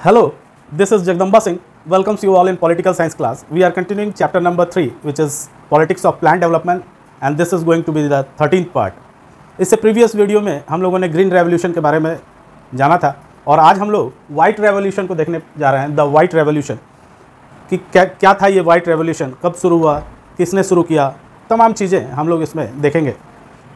Hello, this is Jagdamba Singh. Welcomes you all in political science class. We are continuing chapter number 3, which is politics of plant development, and this is going to be the 13th part. इससे previous video में हम लोगों ने green revolution के बारे में जाना था और आज हम लोग वाइट रेवोल्यूशन को देखने जा रहे हैं, द वाइट रेवोल्यूशन कि क्या था ये वाइट रेवोल्यूशन, कब शुरू हुआ, किसने शुरू किया, तमाम चीज़ें हम लोग इसमें देखेंगे।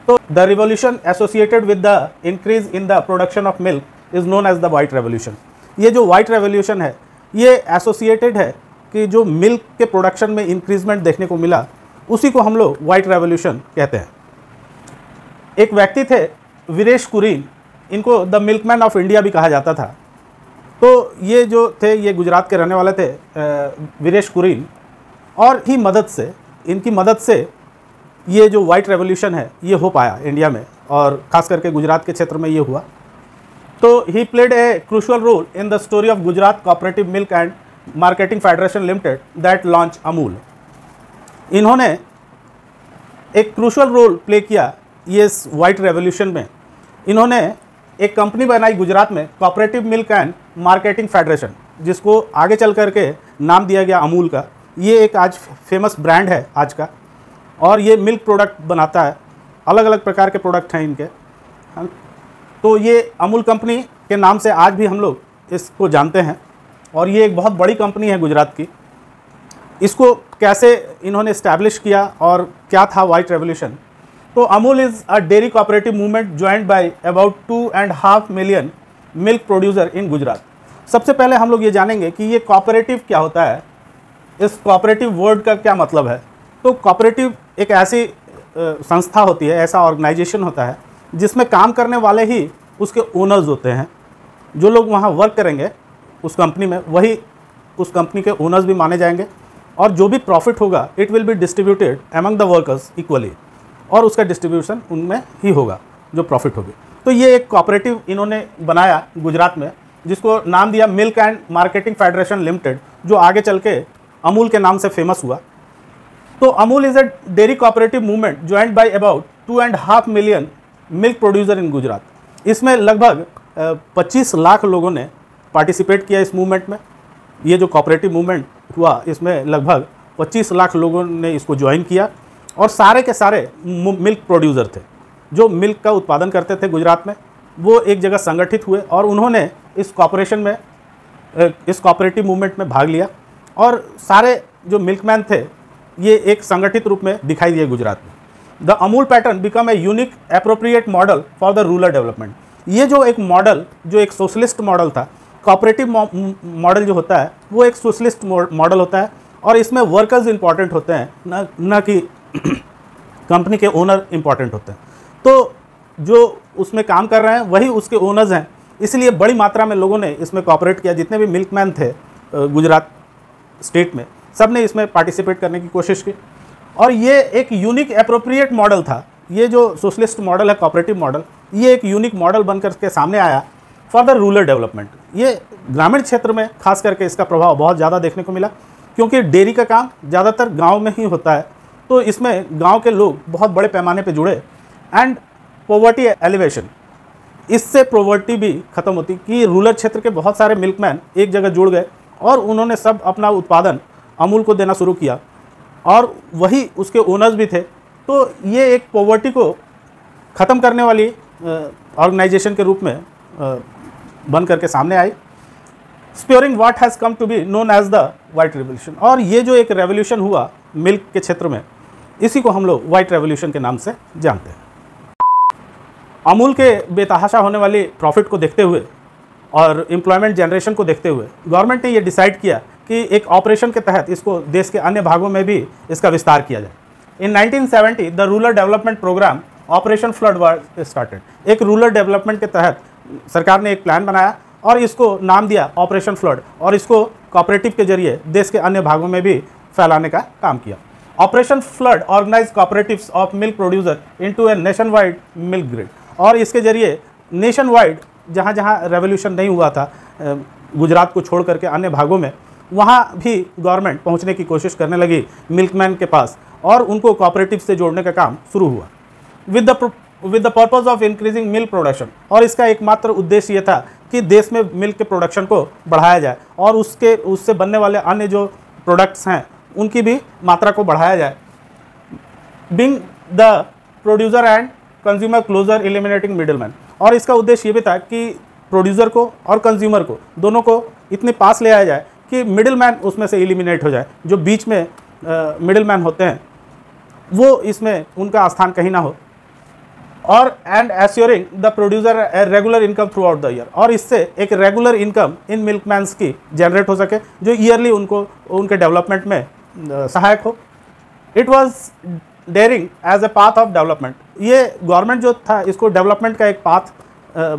तो the revolution associated with the increase in the production of milk is known as the white revolution. ये जो वाइट रेवोल्यूशन है ये एसोसिएटेड है कि जो मिल्क के प्रोडक्शन में इंक्रीजमेंट देखने को मिला उसी को हम लोग वाइट रेवोल्यूशन कहते हैं। एक व्यक्ति थे वीरेश कुरीन, इनको द मिल्कमैन ऑफ इंडिया भी कहा जाता था। तो ये जो थे ये गुजरात के रहने वाले थे वीरेश कुरीन, और ही मदद से, इनकी मदद से ये जो वाइट रेवोल्यूशन है ये हो पाया इंडिया में, और ख़ास करके गुजरात के क्षेत्र में ये हुआ। तो he played a crucial role in the story of Gujarat cooperative milk and marketing federation limited that launch Amul. इन्होंने एक क्रूशियल रोल प्ले किया ये इस वाइट रेवोल्यूशन में। इन्होंने एक कंपनी बनाई गुजरात में, cooperative milk and marketing federation, जिसको आगे चल करके नाम दिया गया अमूल का। ये एक आज फेमस ब्रांड है आज का, और ये मिल्क प्रोडक्ट बनाता है, अलग अलग प्रकार के प्रोडक्ट हैं इनके। तो ये अमूल कंपनी के नाम से आज भी हम लोग इसको जानते हैं, और ये एक बहुत बड़ी कंपनी है गुजरात की। इसको कैसे इन्होंने इस्टेब्लिश किया और क्या था वाइट रेवोल्यूशन। तो Amul is a dairy cooperative movement joined by about 2.5 million milk producer in Gujarat. सबसे पहले हम लोग ये जानेंगे कि ये कोऑपरेटिव क्या होता है, इस कोऑपरेटिव वर्ड का क्या मतलब है। तो कोऑपरेटिव एक ऐसी संस्था होती है, ऐसा ऑर्गेनाइजेशन होता है जिसमें काम करने वाले ही उसके ओनर्स होते हैं। जो लोग वहाँ वर्क करेंगे उस कंपनी में, वही उस कंपनी के ओनर्स भी माने जाएंगे, और जो भी प्रॉफिट होगा it will be distributed among the workers equally, और उसका डिस्ट्रीब्यूशन उनमें ही होगा जो प्रॉफिट होगी। तो ये एक कोऑपरेटिव इन्होंने बनाया गुजरात में, जिसको नाम दिया milk and marketing federation limited, जो आगे चल के अमूल के नाम से फेमस हुआ। तो Amul is a dairy cooperative movement joined by about 2.5 million milk producer in Gujarat. इसमें लगभग 25 लाख लोगों ने पार्टिसिपेट किया इस मूवमेंट में। ये जो कोऑपरेटिव मूवमेंट हुआ इसमें लगभग 25 लाख लोगों ने इसको ज्वाइन किया, और सारे के सारे मिल्क प्रोड्यूसर थे जो मिल्क का उत्पादन करते थे गुजरात में। वो एक जगह संगठित हुए और उन्होंने इस कॉपरेशन में, इस कोऑपरेटिव मूवमेंट में भाग लिया, और सारे जो मिल्कमैन थे ये एक संगठित रूप में दिखाई दिए गुजरात में। The Amul pattern become a unique appropriate model for the rural development. ये जो एक मॉडल, जो एक सोशलिस्ट मॉडल था, कोऑपरेटिव मॉडल जो होता है वो एक सोशलिस्ट मॉडल होता है, और इसमें वर्कर्स इंपॉर्टेंट होते हैं, न कि कंपनी के ओनर इंपॉर्टेंट होते हैं। तो जो उसमें काम कर रहे हैं वही उसके ओनर्स हैं, इसलिए बड़ी मात्रा में लोगों ने इसमें कोऑपरेट किया। जितने भी मिल्कमैन थे गुजरात स्टेट में, सब ने इसमें पार्टिसिपेट करने की कोशिश की, और ये एक यूनिक एप्रोप्रिएट मॉडल था। ये जो सोशलिस्ट मॉडल है, कोऑपरेटिव मॉडल, ये एक यूनिक मॉडल बनकर के सामने आया फॉर द रूरल डेवलपमेंट। ये ग्रामीण क्षेत्र में खास करके इसका प्रभाव बहुत ज़्यादा देखने को मिला, क्योंकि डेयरी का काम ज़्यादातर गांव में ही होता है। तो इसमें गांव के लोग बहुत बड़े पैमाने पे जुड़े, एंड पॉवर्टी एलिवेशन, इससे पॉवर्टी भी ख़त्म होती कि रूरल क्षेत्र के बहुत सारे मिल्कमैन एक जगह जुड़ गए, और उन्होंने सब अपना उत्पादन अमूल को देना शुरू किया, और वही उसके ओनर्स भी थे। तो ये एक पॉवर्टी को ख़त्म करने वाली ऑर्गेनाइजेशन के रूप में बन करके सामने आई, spurring what has come to be known as the white revolution. और ये जो एक रेवोल्यूशन हुआ मिल्क के क्षेत्र में, इसी को हम लोग वाइट रेवोल्यूशन के नाम से जानते हैं। अमूल के बेतहाशा होने वाली प्रॉफिट को देखते हुए और एम्प्लॉयमेंट जनरेशन को देखते हुए गवर्नमेंट ने ये डिसाइड किया कि एक ऑपरेशन के तहत इसको देश के अन्य भागों में भी इसका विस्तार किया जाए। In 1970 the rural development program operation flood was started. एक रूरल डेवलपमेंट के तहत सरकार ने एक प्लान बनाया और इसको नाम दिया ऑपरेशन फ्लड, और इसको कोऑपरेटिव के जरिए देश के अन्य भागों में भी फैलाने का काम किया। Operation flood organise cooperatives of milk producer into a nationwide milk grid, और इसके जरिए नेशन वाइड जहाँ जहाँ रेवोल्यूशन नहीं हुआ था गुजरात को छोड़ करके अन्य भागों में, वहाँ भी गवर्नमेंट पहुँचने की कोशिश करने लगी मिल्कमैन के पास, और उनको कोऑपरेटिव से जोड़ने का काम शुरू हुआ। With the with the purpose of increasing milk production, और इसका एकमात्र उद्देश्य ये था कि देश में मिल्क के प्रोडक्शन को बढ़ाया जाए और उससे बनने वाले अन्य जो प्रोडक्ट्स हैं उनकी भी मात्रा को बढ़ाया जाए। Being the producer and consumer closer eliminating middleman, और इसका उद्देश्य ये भी था कि प्रोड्यूसर को और कंज्यूमर को दोनों को इतने पास ले आया जाए कि मिडिलमैन उसमें से एलिमिनेट हो जाए, जो बीच में मिडिलमैन होते हैं वो इसमें उनका स्थान कहीं ना हो, और and assuring the producer a regular income through out the year, और इससे एक रेगुलर इनकम इन मिल्कमैन्स की जनरेट हो सके जो ईयरली उनको उनके डेवलपमेंट में सहायक हो। It was dairying as a path of development, ये गवर्नमेंट जो था इसको डेवलपमेंट का एक पाथ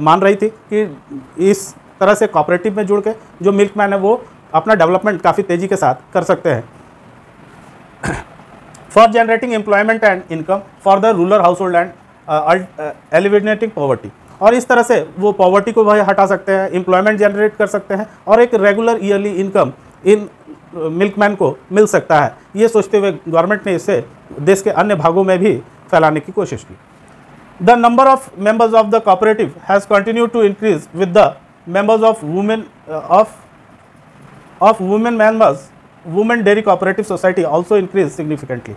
मान रही थी कि इस तरह से कोऑपरेटिव में जुड़ के जो मिल्कमैन है वो अपना डेवलपमेंट काफ़ी तेज़ी के साथ कर सकते हैं। For generating employment and income for the rural house hold and eliminating poverty, और इस तरह से वो पॉवर्टी को वह हटा सकते हैं, एम्प्लॉयमेंट जनरेट कर सकते हैं और एक regular yearly income in milkman को मिल सकता है। ये सोचते हुए गवर्नमेंट ने इसे देश के अन्य भागों में भी फैलाने की कोशिश की। The number of members of the cooperative has continued to increase with the members of women members women dairy cooperative society also increase significantly,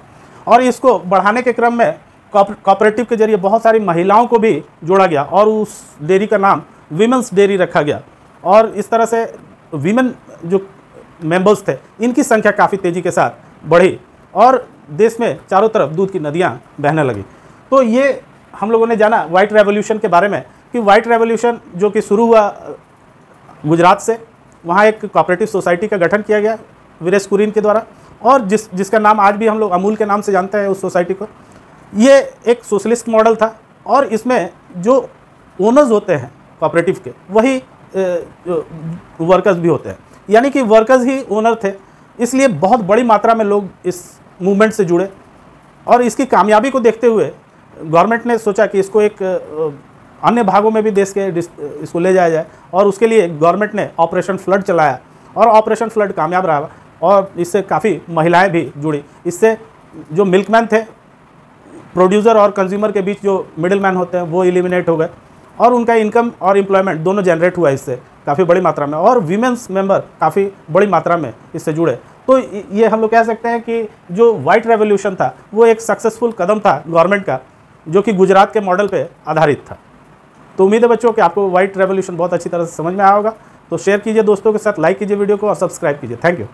और इसको बढ़ाने के क्रम में कोऑपरेटिव के जरिए बहुत सारी महिलाओं को भी जोड़ा गया और उस डेयरी का नाम वीमेंस डेयरी रखा गया, और इस तरह से वीमेन जो मेंबर्स थे इनकी संख्या काफ़ी तेज़ी के साथ बढ़ी और देश में चारों तरफ दूध की नदियाँ बहने लगी। तो ये हम लोगों ने जाना वाइट रेवोल्यूशन के बारे में कि वाइट रेवोल्यूशन जो कि शुरू हुआ गुजरात से, वहाँ एक कोऑपरेटिव सोसाइटी का गठन किया गया वीरेश कुरीन के द्वारा, और जिसका नाम आज भी हम लोग अमूल के नाम से जानते हैं उस सोसाइटी को। ये एक सोशलिस्ट मॉडल था और इसमें जो ओनर्स होते हैं कोऑपरेटिव के वही वर्कर्स भी होते हैं, यानी कि वर्कर्स ही ओनर थे, इसलिए बहुत बड़ी मात्रा में लोग इस मूवमेंट से जुड़े। और इसकी कामयाबी को देखते हुए गवर्नमेंट ने सोचा कि इसको एक अन्य भागों में भी देश के इसको ले जाया जाए, और उसके लिए गवर्नमेंट ने ऑपरेशन फ्लड चलाया और ऑपरेशन फ्लड कामयाब रहा और इससे काफ़ी महिलाएं भी जुड़ी। इससे जो मिल्कमैन थे, प्रोड्यूसर और कंज्यूमर के बीच जो मिडिलमैन होते हैं वो एलिमिनेट हो गए और उनका इनकम और एम्प्लॉयमेंट दोनों जनरेट हुआ इससे काफ़ी बड़ी मात्रा में, और वीमेंस मेंबर काफ़ी बड़ी मात्रा में इससे जुड़े। तो ये हम लोग कह सकते हैं कि जो वाइट रेवोल्यूशन था वो एक सक्सेसफुल कदम था गवर्नमेंट का, जो कि गुजरात के मॉडल पे आधारित था। तो उम्मीद है बच्चों कि आपको वाइट रेवोल्यूशन बहुत अच्छी तरह से समझ में आया होगा। तो शेयर कीजिए दोस्तों के साथ, लाइक कीजिए वीडियो को और सब्सक्राइब कीजिए। Thank you.